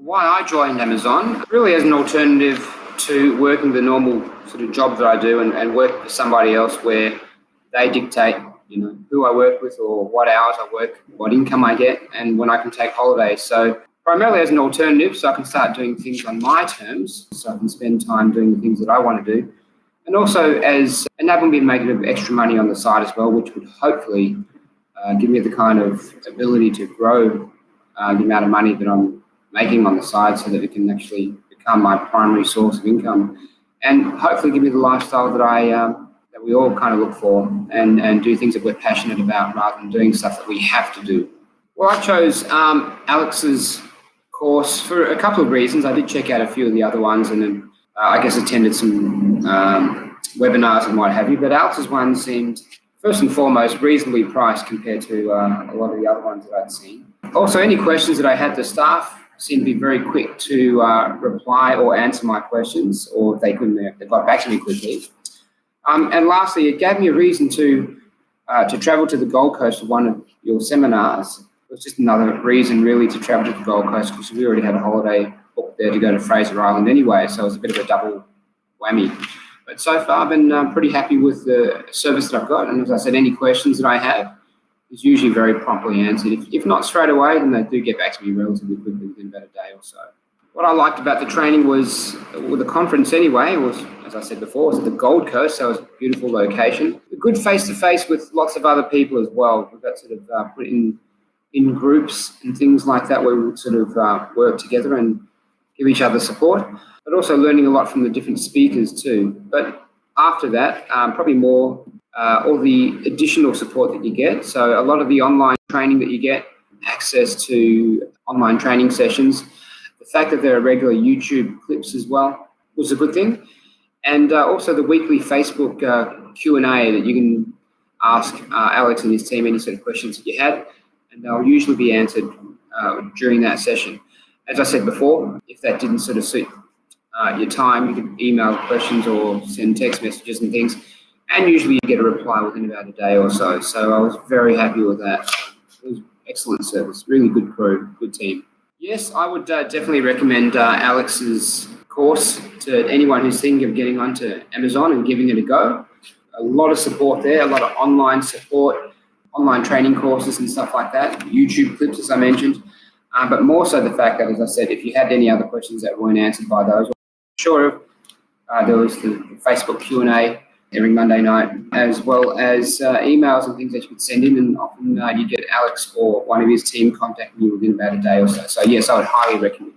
Why I joined Amazon, really as an alternative to working the normal sort of job that I do and work for somebody else where they dictate, who I work with or what hours I work, what income I get, and when I can take holidays. So primarily as an alternative, so I can start doing things on my terms, so I can spend time doing the things that I want to do. And also as enabling me to make a bit of extra money on the side as well, which would hopefully give me the kind of ability to grow the amount of money that I'm making on the side so that it can actually become my primary source of income and hopefully give me the lifestyle that we all kind of look for and do things that we're passionate about rather than doing stuff that we have to do. Well, I chose Alex's course for a couple of reasons. I did check out a few of the other ones and then I guess attended some webinars and what have you, but Alex's one seemed first and foremost reasonably priced compared to a lot of the other ones that I'd seen. Also, any questions that I had, the staff seemed to be very quick to reply or answer my questions, or if they couldn't, they got back to me quickly. And lastly, it gave me a reason to travel to the Gold Coast for one of your seminars. It was just another reason really to travel to the Gold Coast because we already had a holiday booked there to go to Fraser Island anyway, so it was a bit of a double whammy. But so far I've been pretty happy with the service that I've got, and as I said, any questions that I have is usually very promptly answered. If not straight away, then they do get back to me relatively quickly within about a day or so. What I liked about the training was, well, the conference anyway, was, as I said before, was at the Gold Coast, so it was a beautiful location. A good face-to-face with lots of other people as well. We got sort of put in groups and things like that where we would sort of work together and give each other support, but also learning a lot from the different speakers too. But after that, probably more all the additional support that you get. So a lot of the online training that you get, access to online training sessions, the fact that there are regular YouTube clips as well was a good thing. And also the weekly Facebook Q&A that you can ask Alex and his team any sort of questions that you had, and they'll usually be answered during that session. As I said before, if that didn't sort of suit your time, you can email questions or send text messages and things, and usually you get a reply within about a day or so. So I was very happy with that. It was excellent service, really good crew, good team. Yes, I would definitely recommend Alex's course to anyone who's thinking of getting onto Amazon and giving it a go. A lot of support there, a lot of online support, online training courses and stuff like that, YouTube clips, as I mentioned. But more so the fact that, as I said, if you had any other questions that weren't answered by those, sure, there was the Facebook Q&A every Monday night, as well as emails and things that you could send in, and often you get Alex or one of his team contacting you within about a day or so. So yes, I would highly recommend.